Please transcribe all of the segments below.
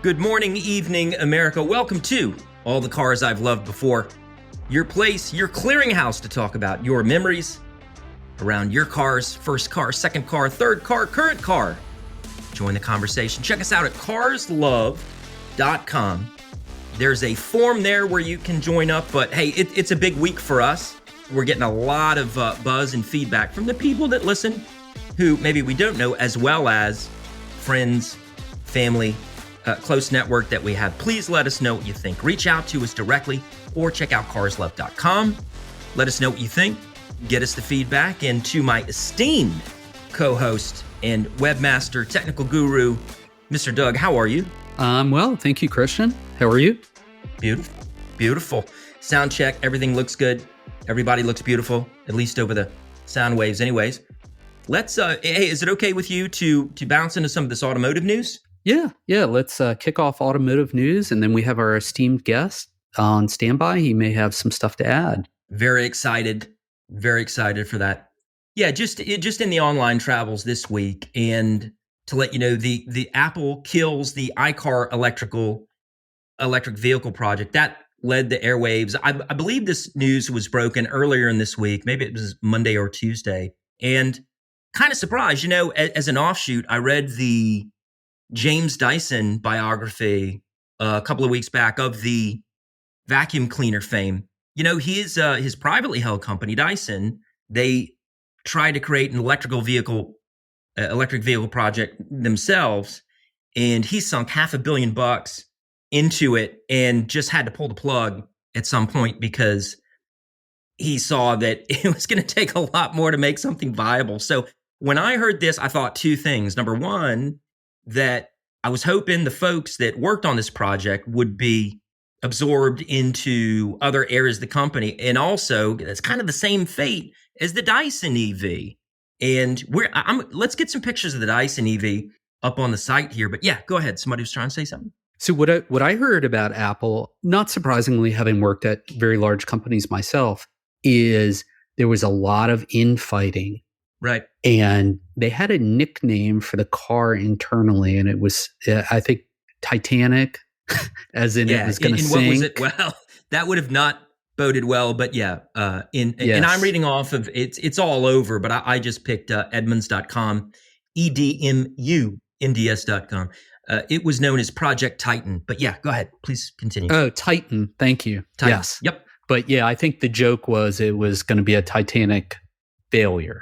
Good morning, evening, America. Welcome to All the Cars I've Loved Before. Your place, your clearinghouse to talk about your memories around your cars, first car, second car, third car, current car. Join the conversation. Check us out at carslove.com. There's a form there where you can join up, but hey, it's a big week for us. We're getting a lot of buzz and feedback from the people that listen who maybe we don't know, as well as friends, family, close network that we have. Please let us know what you think. Reach out to us directly or check out carslove.com. Let us know what you think. Get us the feedback. And to my esteemed co-host and webmaster, technical guru, Mr. Doug, how are you? Well, thank you, Christian. How are you? Beautiful. Beautiful. Sound check. Everything looks good. Everybody looks beautiful, at least over the sound waves anyways. Let's, hey, is it okay with you to bounce into some of this automotive news? Yeah. Let's kick off automotive news, and then we have our esteemed guest on standby. He may have some stuff to add. Very excited for that. Yeah, just in the online travels this week, and to let you know, the Apple kills the iCar electric vehicle project that led the airwaves. I believe this news was broken earlier in this week. Maybe it was Monday or Tuesday, and kind of surprised. As an offshoot, I read the James Dyson biography a couple of weeks back of the vacuum cleaner fame. His privately held company, Dyson, they tried to create an electric vehicle project themselves, and he sunk $500 million into it and just had to pull the plug at some point because he saw that it was going to take a lot more to make something viable. So when I heard this, I thought two things. Number one, that I was hoping the folks that worked on this project would be absorbed into other areas of the company. And also, it's kind of the same fate as the Dyson EV. And let's get some pictures of the Dyson EV up on the site here. But yeah, go ahead. Somebody was trying to say something. So what I heard about Apple, not surprisingly, having worked at very large companies myself, is there was a lot of infighting. Right. And they had a nickname for the car internally, and it was, I think, Titanic, as in it was going to sink. What was it? Well, that would have not boded well, but yeah. And I'm reading off of, it's all over, but I just picked Edmunds.com, EDMUNDS.com. It was known as Project Titan. But yeah, go ahead. Please continue. Oh, Titan. Thank you. Titan. Yes. Yep. But yeah, I think the joke was it was going to be a Titanic failure.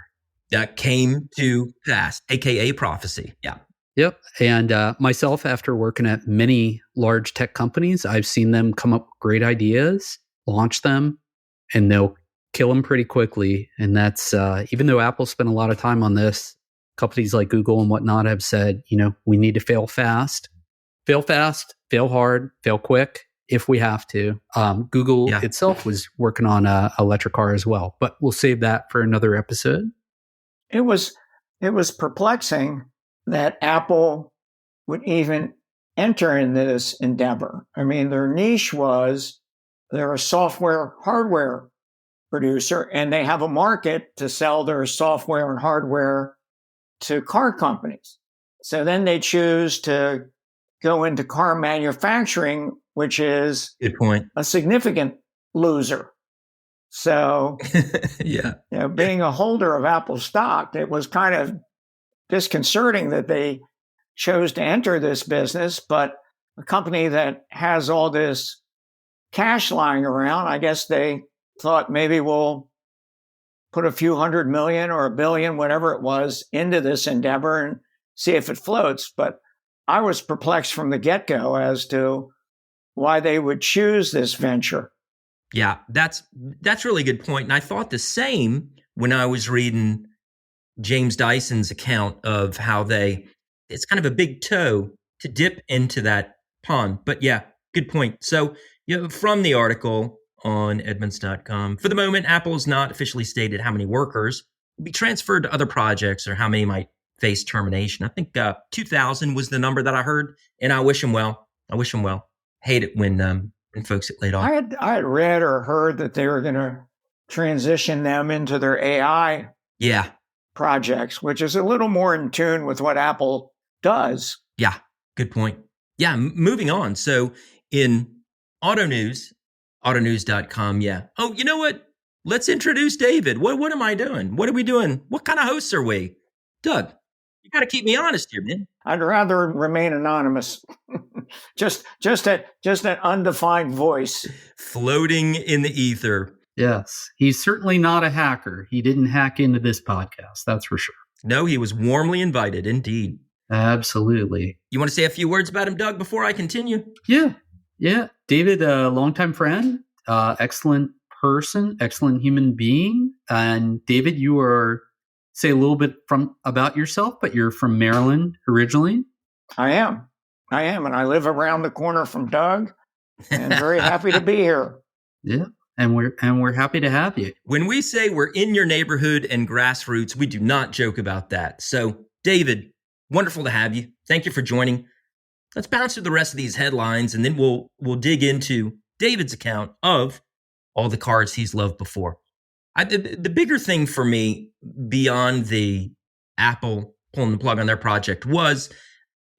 That came to pass, AKA prophecy. Yeah. Yep. And myself, after working at many large tech companies, I've seen them come up with great ideas, launch them, and they'll kill them pretty quickly. And that's, even though Apple spent a lot of time on this, companies like Google and whatnot have said, we need to fail fast, fail hard, fail quick if we have to. Google itself was working on an electric car as well, but we'll save that for another episode. It was perplexing that Apple would even enter in this endeavor. I mean, their niche was they're a software hardware producer, and they have a market to sell their software and hardware to car companies. So then they choose to go into car manufacturing, which is good point, a significant loser. So, being a holder of Apple stock, it was kind of disconcerting that they chose to enter this business. But a company that has all this cash lying around, I guess they thought maybe we'll put a few $100 million or $1 billion, whatever it was, into this endeavor and see if it floats. But I was perplexed from the get-go as to why they would choose this venture. Yeah, that's a really good point. And I thought the same when I was reading James Dyson's account of how it's kind of a big toe to dip into that pond. But yeah, good point. So from the article on Edmunds.com, for the moment, Apple has not officially stated how many workers will be transferred to other projects or how many might face termination. I think 2,000 was the number that I heard, and I wish them well. Hate it when folks get laid off. I had read or heard that they were going to transition them into their AI projects, which is a little more in tune with what Apple does. Yeah, good point. Yeah, moving on. So in auto news, autonews.com. Yeah. Oh, you know what? Let's introduce David. What am I doing? What are we doing? What kind of hosts are we? Doug, you got to keep me honest here, man. I'd rather remain anonymous. just an undefined voice floating in the ether. Yes, he's certainly not a hacker. He didn't hack into this podcast, that's for sure. No, he was warmly invited, indeed. Absolutely. You want to say a few words about him, Doug, before I continue? Yeah. David, a longtime friend, excellent person, excellent human being. And David, you are, say a little bit about yourself, but you're from Maryland originally. I am, and I live around the corner from Doug, and very happy to be here. Yeah, and we're happy to have you. When we say we're in your neighborhood and grassroots, we do not joke about that. So, David, wonderful to have you. Thank you for joining. Let's bounce through the rest of these headlines, and then we'll dig into David's account of all the cars he's loved before. The bigger thing for me, beyond the Apple pulling the plug on their project, was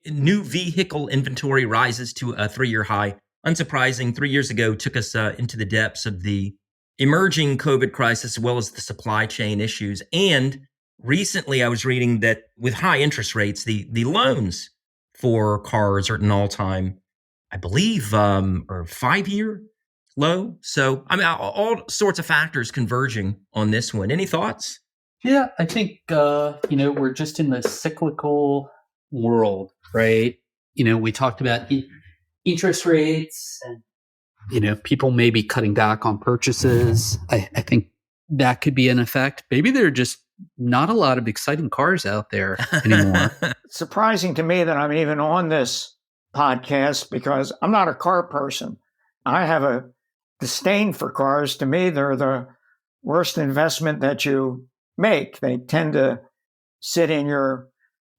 new vehicle inventory rises to a 3-year high. Unsurprising, 3 years ago took us into the depths of the emerging COVID crisis, as well as the supply chain issues. And recently I was reading that with high interest rates, the loans for cars are at an all-time, I believe, or 5-year low. So, I mean, all sorts of factors converging on this one. Any thoughts? Yeah, I think, we're just in the cyclical world, right? We talked about interest rates and, people may be cutting back on purchases. I think that could be an effect. Maybe there are just not a lot of exciting cars out there anymore. It's surprising to me that I'm even on this podcast because I'm not a car person. I have a disdain for cars. To me, they're the worst investment that you make. They tend to sit in your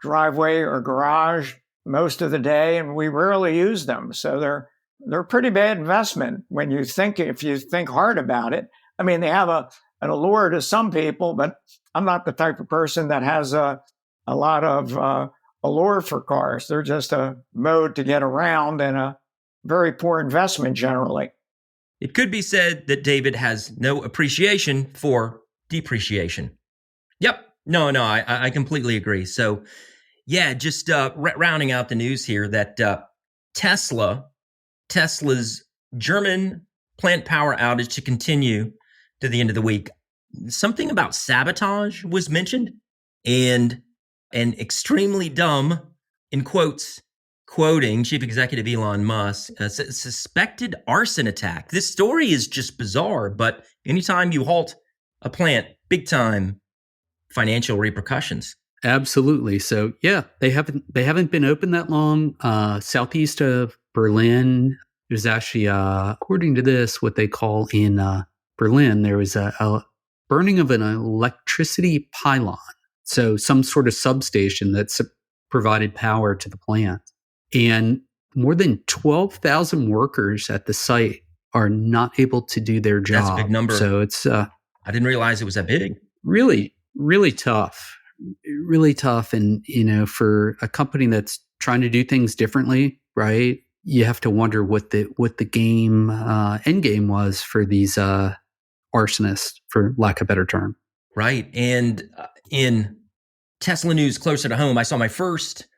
driveway or garage most of the day, and we rarely use them. So they're a pretty bad investment if you think hard about it. I mean, they have an allure to some people, but I'm not the type of person that has a lot of allure for cars. They're just a mode to get around and a very poor investment generally. It could be said that David has no appreciation for depreciation. Yep. No, I completely agree. So, yeah, just rounding out the news here that Tesla's German plant power outage to continue to the end of the week. Something about sabotage was mentioned, and an extremely dumb, in quotes, quoting Chief Executive Elon Musk, suspected arson attack. This story is just bizarre, but anytime you halt a plant, big time financial repercussions. Absolutely. So yeah, they haven't been open that long. Southeast of Berlin, there's actually, according to this, what they call in Berlin, there was a burning of an electricity pylon. So some sort of substation that provided power to the plant. And more than 12,000 workers at the site are not able to do their job. That's a big number. So it's I didn't realize it was that big. Really, really tough. Really tough. And, for a company that's trying to do things differently, right? You have to wonder what the end game was for these arsonists, for lack of a better term. Right. And in Tesla news closer to home, I saw my first,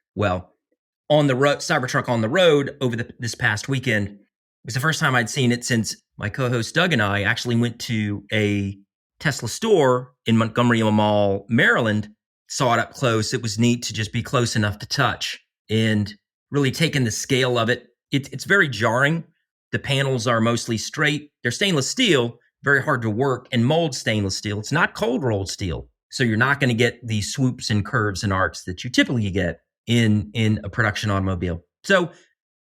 on the road, Cybertruck on the road over this past weekend. It was the first time I'd seen it since my co-host Doug and I actually went to a Tesla store in Montgomery Mall, Maryland, saw it up close. It was neat to just be close enough to touch and really taking the scale of it. It's very jarring. The panels are mostly straight. They're stainless steel, very hard to work, and mold stainless steel. It's not cold rolled steel. So you're not going to get the swoops and curves and arcs that you typically get in a production automobile. So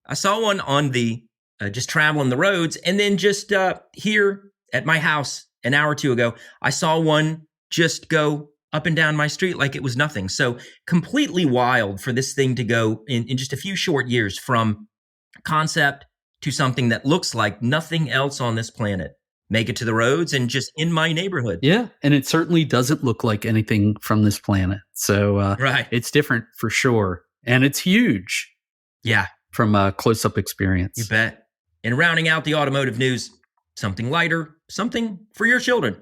I saw one on the just traveling the roads, and then just here at my house an hour or two ago, I saw one just go up and down my street like it was nothing. So completely wild for this thing to go in just a few short years from concept to something that looks like nothing else on this planet. Make it to the roads and just in my neighborhood. Yeah, and it certainly doesn't look like anything from this planet. So right. It's different for sure. And it's huge. Yeah, from a close-up experience. You bet. And rounding out the automotive news, something lighter, something for your children.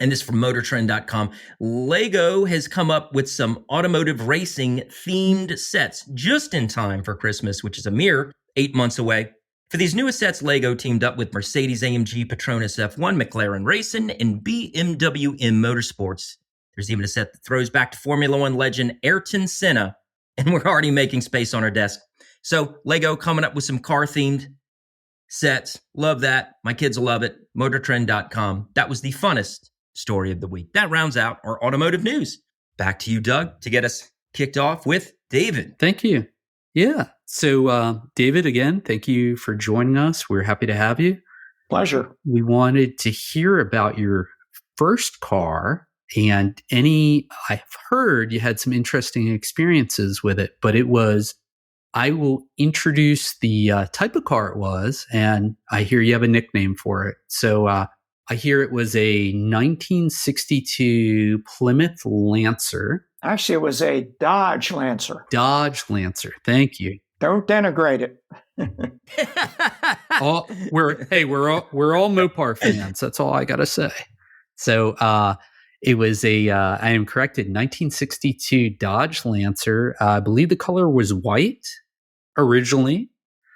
And this from MotorTrend.com. Lego has come up with some automotive racing themed sets just in time for Christmas, which is a mere 8 months away. For these newest sets, Lego teamed up with Mercedes-AMG Petronas F1, McLaren Racing, and BMW M Motorsports. There's even a set that throws back to Formula One legend Ayrton Senna, and we're already making space on our desk. So Lego coming up with some car-themed sets. Love that. My kids will love it. MotorTrend.com. That was the funnest story of the week. That rounds out our automotive news. Back to you, Doug, to get us kicked off with David. Thank you. Yeah. So, David, again, thank you for joining us. We're happy to have you. Pleasure. We wanted to hear about your first car and I've heard you had some interesting experiences with it, but I will introduce the type of car it was, and I hear you have a nickname for it. So, I hear it was a 1962 Plymouth Lancer. Actually, it was a Dodge Lancer. Dodge Lancer. Thank you. Don't denigrate it. We're all Mopar fans. That's all I got to say. So it was I am corrected, 1962 Dodge Lancer. I believe the color was white originally.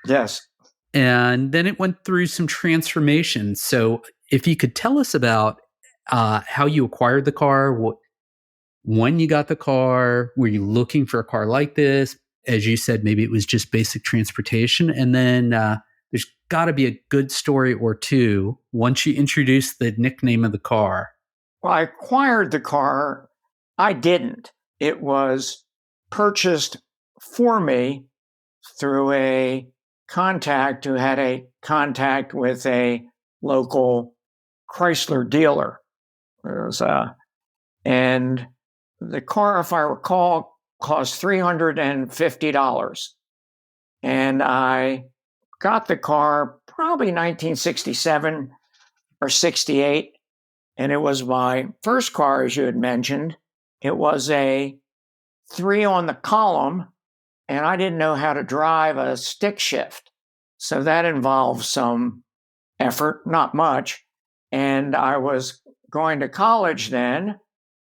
Yes. And then it went through some transformation. So if you could tell us about how you acquired the car, when you got the car, were you looking for a car like this? As you said, maybe it was just basic transportation. And then there's got to be a good story or two once you introduce the nickname of the car. Well, I acquired the car. I didn't. It was purchased for me through a contact who had a contact with a local Chrysler dealer. And the car, if I recall, cost $350. And I got the car probably 1967 or 68. And it was my first car, as you had mentioned. It was a 3 on the column, and I didn't know how to drive a stick shift. So that involved some effort, not much. And I was going to college then,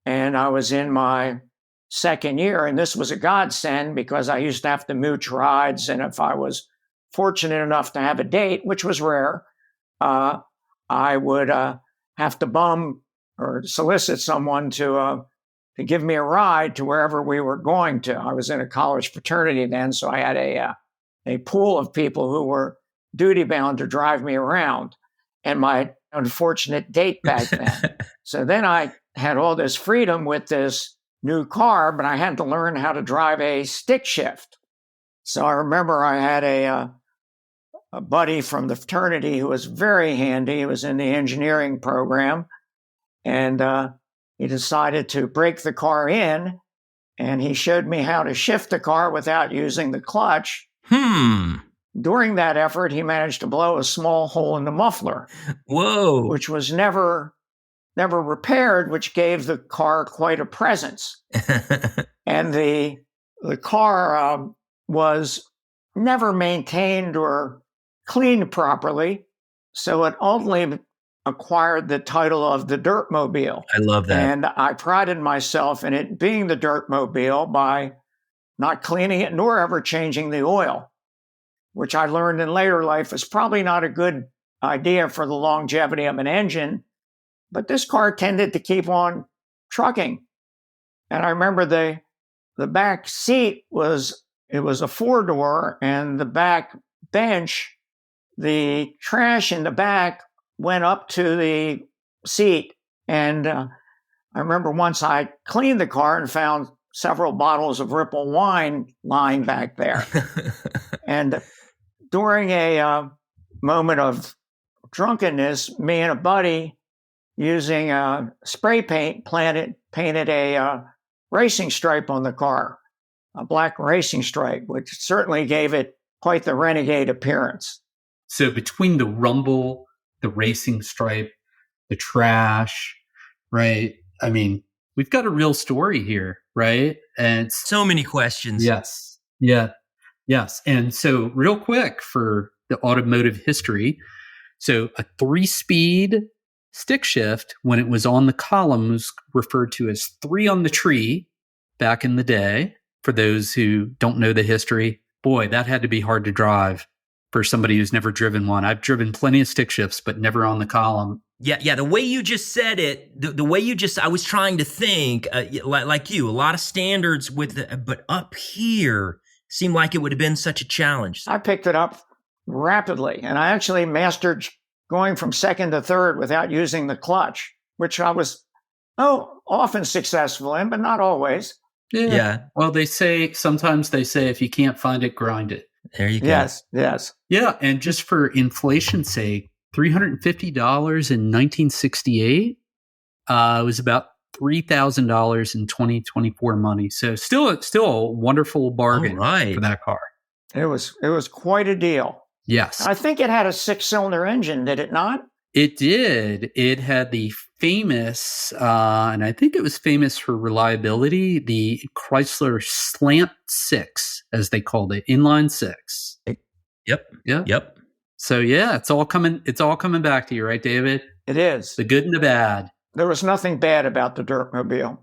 and I was in my second year. And this was a godsend because I used to have to mooch rides. And if I was fortunate enough to have a date, which was rare, I would have to bum or solicit someone to give me a ride to wherever we were going to. I was in a college fraternity then, so I had a pool of people who were duty bound to drive me around, and my unfortunate date back then. So then I had all this freedom with this new car, but I had to learn how to drive a stick shift. So I remember I had a buddy from the fraternity who was very handy. He was in the engineering program, and he decided to break the car in, and he showed me how to shift the car without using the clutch. During that effort, he managed to blow a small hole in the muffler. Whoa! Which was never repaired, which gave the car quite a presence. And the car was never maintained or cleaned properly, so it only acquired the title of the Dirtmobile. I love that. And I prided myself in it being the Dirtmobile by not cleaning it nor ever changing the oil, which I learned in later life is probably not a good idea for the longevity of an engine. But this car tended to keep on trucking. And I remember the back seat was a 4-door, and the back bench, the trash in the back went up to the seat. And I remember once I cleaned the car and found several bottles of Ripple wine lying back there. And during a moment of drunkenness, me and a buddy, using spray paint, painted a racing stripe on the car, a black racing stripe, which certainly gave it quite the renegade appearance. So between the rumble, the racing stripe, the trash, right? I mean, we've got a real story here, right? And so many questions. Yes. Yeah. Yes. And so real quick for the automotive history. So a 3-speed stick shift, when it was on the column, was referred to as 3 on the tree back in the day. For those who don't know the history, boy, that had to be hard to drive for somebody who's never driven one. I've driven plenty of stick shifts, but never on the column. Yeah. The way you just said it, the way you just, I was trying to think, like you, a lot of standards but up here seemed like it would have been such a challenge. I picked it up rapidly, and I actually mastered going from second to third without using the clutch, which I was often successful in, but not always. Yeah. Well, sometimes they say if you can't find it, grind it. There you go. Yes. Yeah. And just for inflation's sake, $350 in 1968 was about $3,000 in 2024 money. So still a wonderful bargain for that car. It was quite a deal. Yes. I think it had a 6-cylinder engine, did it not? It did. It had the famous, and I think it was famous for reliability, the Chrysler Slant 6, as they called it, inline 6. Yep. So yeah, it's all coming back to you, right, David? It is. The good and the bad. There was nothing bad about the Dirtmobile.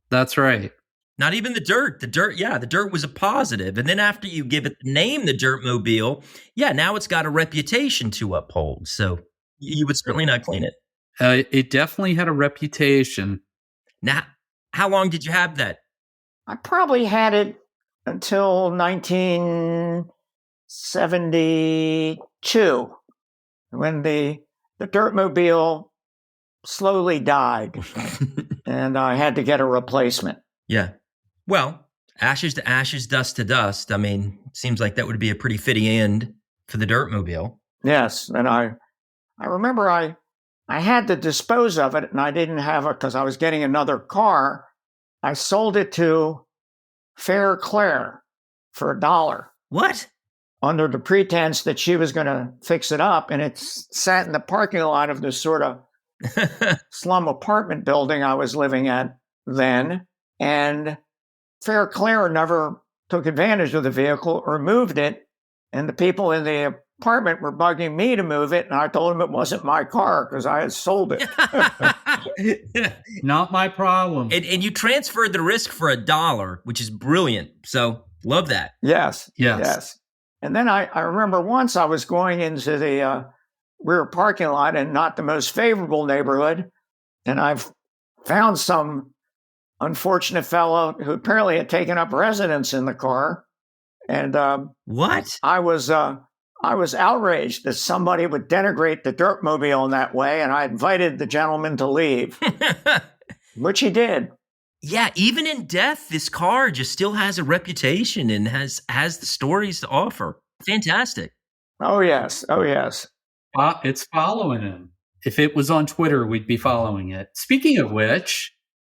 That's right. Not even the dirt. The dirt was a positive. And then after you give it the name, the Dirtmobile, now it's got a reputation to uphold. So you would certainly not clean it. It definitely had a reputation. Now, how long did you have that? I probably had it until 1972, when the Dirtmobile slowly died, and I had to get a replacement. Yeah. Well, ashes to ashes, dust to dust. I mean, seems like that would be a pretty fitting end for the Dirtmobile. Yes, and I remember I had to dispose of it, and I didn't have it because I was getting another car. I sold it to Fair Claire for $1. What? Under the pretense that she was going to fix it up, and it sat in the parking lot of this sort of slum apartment building I was living at then, and Fair Claire never took advantage of the vehicle or moved it, and the people in the apartment were bugging me to move it, and I told them it wasn't my car because I had sold it. Not my problem. And you transferred the risk for $1, which is brilliant. So love that. Yes. And then I remember once I was going into the rear parking lot in not the most favorable neighborhood, and I've found some unfortunate fellow who apparently had taken up residence in the car. And what? I was outraged that somebody would denigrate the Dirtmobile in that way, and I invited the gentleman to leave, which he did. Yeah, even in death, this car just still has a reputation and has the stories to offer. Fantastic. Oh, yes. It's following him. If it was on Twitter, we'd be following it. Speaking of which,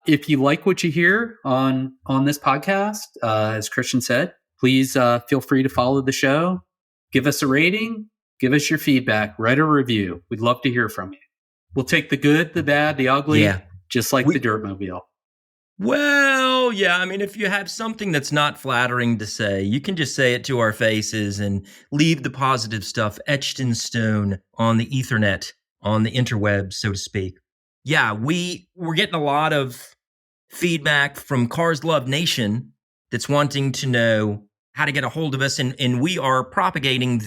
if you like what you hear on this podcast, as Christian said, please feel free to follow the show. Give us a rating. Give us your feedback. Write a review. We'd love to hear from you. We'll take the good, the bad, the ugly, just like the Dirtmobile. Well, yeah, I mean, if you have something that's not flattering to say, you can just say it to our faces and leave the positive stuff etched in stone on the Ethernet, on the interwebs, so to speak. Yeah, we're getting a lot of feedback from Cars Love Nation that's wanting to know how to get a hold of us, and we are propagating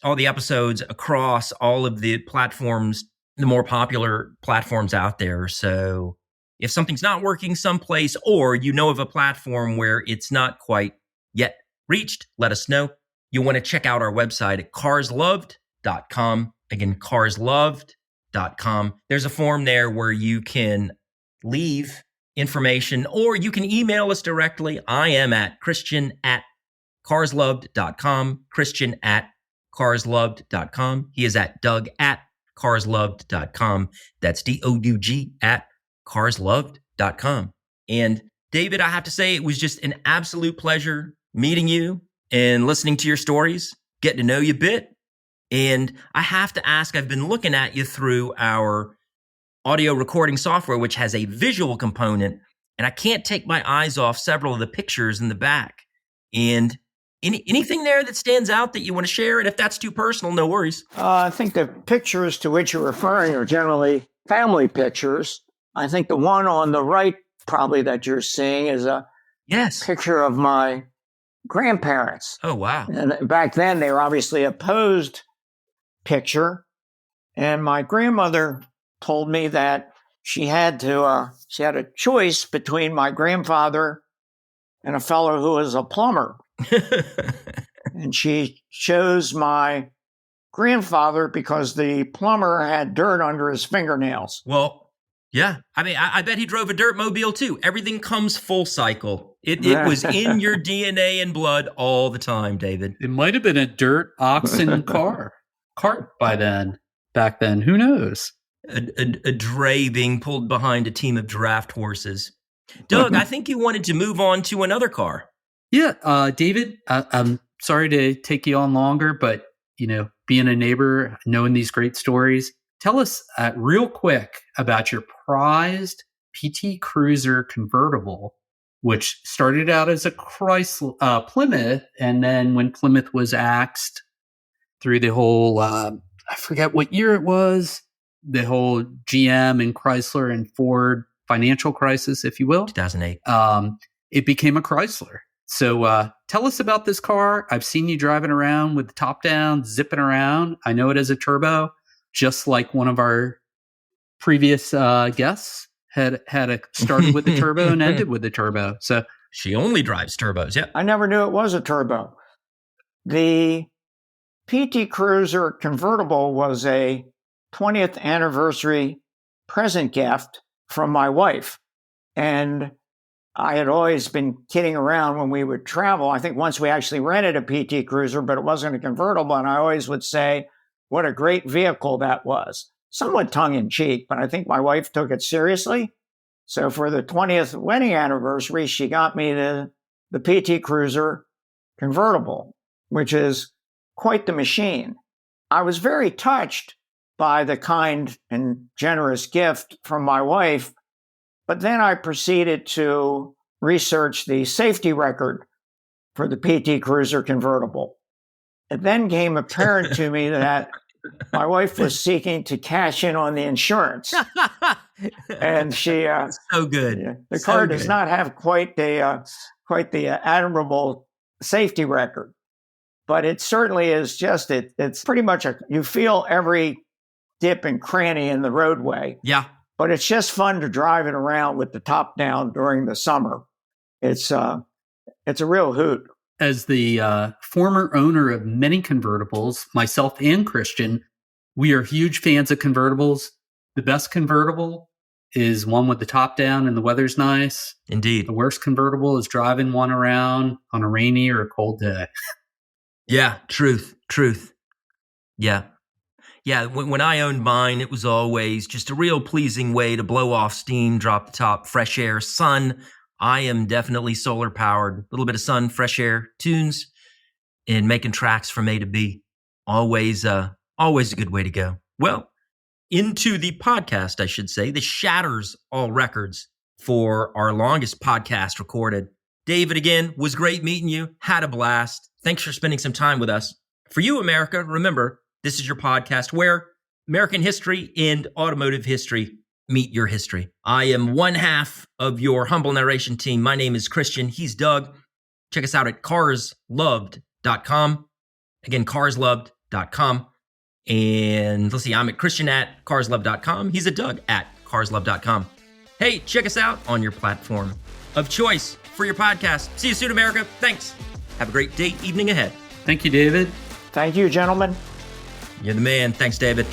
all the episodes across all of the platforms, the more popular platforms out there. So if something's not working someplace, or you know of a platform where it's not quite yet reached, let us know. You'll want to check out our website at carsloved.com. Again, carsloved.com. There's a form there where you can leave information, or you can email us directly. I am at Christian@carsloved.com, Christian@carsloved.com. He is at Doug@carsloved.com. That's DOUG@carsloved.com. And David, I have to say, it was just an absolute pleasure meeting you and listening to your stories, getting to know you a bit. And I have to ask, I've been looking at you through our audio recording software, which has a visual component, and I can't take my eyes off several of the pictures in the back. And Anything there that stands out that you want to share? And if that's too personal, no worries. I think the pictures to which you're referring are generally family pictures. I think the one on the right, probably that you're seeing, is a picture of my grandparents. Oh, wow. And back then, they were obviously a posed picture. And my grandmother told me that she had a choice between my grandfather and a fellow who was a plumber. And she chose my grandfather because the plumber had dirt under his fingernails. Well, yeah. I mean, I bet he drove a dirt mobile too. Everything comes full cycle. It was in your DNA and blood all the time, David. It might have been a dirt oxen cart back then. Who knows? A dray being pulled behind a team of draft horses. Doug, I think you wanted to move on to another car. Yeah, David, I'm sorry to take you on longer, but, being a neighbor, knowing these great stories, tell us real quick about your prized PT Cruiser convertible, which started out as a Chrysler, Plymouth, and then when Plymouth was axed through the whole, I forget what year it was, the whole GM and Chrysler and Ford financial crisis, if you will. 2008. It became a Chrysler. So tell us about this car. I've seen you driving around with the top down, zipping around. I know it has a turbo, just like one of our previous guests had started with the turbo and ended with the turbo. So she only drives turbos. Yeah, I never knew it was a turbo. The PT Cruiser convertible was a 20th anniversary present gift from my wife, and I had always been kidding around when we would travel. I think once we actually rented a PT Cruiser, but it wasn't a convertible. And I always would say, what a great vehicle that was. Somewhat tongue in cheek, but I think my wife took it seriously. So for the 20th wedding anniversary, she got me the PT Cruiser convertible, which is quite the machine. I was very touched by the kind and generous gift from my wife. But then I proceeded to research the safety record for the PT Cruiser convertible. It then became apparent to me that my wife was seeking to cash in on the insurance. And she... so good. The car does not have quite the admirable safety record. But it certainly is just, it's pretty much you feel every dip and cranny in the roadway. Yeah. But it's just fun to drive it around with the top down during the summer. It's a real hoot. As the former owner of many convertibles, myself and Christian, we are huge fans of convertibles. The best convertible is one with the top down and the weather's nice. Indeed. The worst convertible is driving one around on a rainy or a cold day. Yeah, truth. Yeah. Yeah, when I owned mine, it was always just a real pleasing way to blow off steam, drop the top, fresh air, sun. I am definitely solar powered. A little bit of sun, fresh air, tunes, and making tracks from A to B. Always a good way to go. Well, into the podcast, I should say. This shatters all records for our longest podcast recorded. David, again, was great meeting you. Had a blast. Thanks for spending some time with us. For you, America, remember, this is your podcast where American history and automotive history meet your history. I am one half of your humble narration team. My name is Christian. He's Doug. Check us out at carsloved.com. Again, carsloved.com. And let's see, I'm at Christian at carsloved.com. He's at Doug at carsloved.com. Hey, check us out on your platform of choice for your podcast. See you soon, America. Thanks. Have a great day, evening ahead. Thank you, David. Thank you, gentlemen. You're the man. Thanks, David.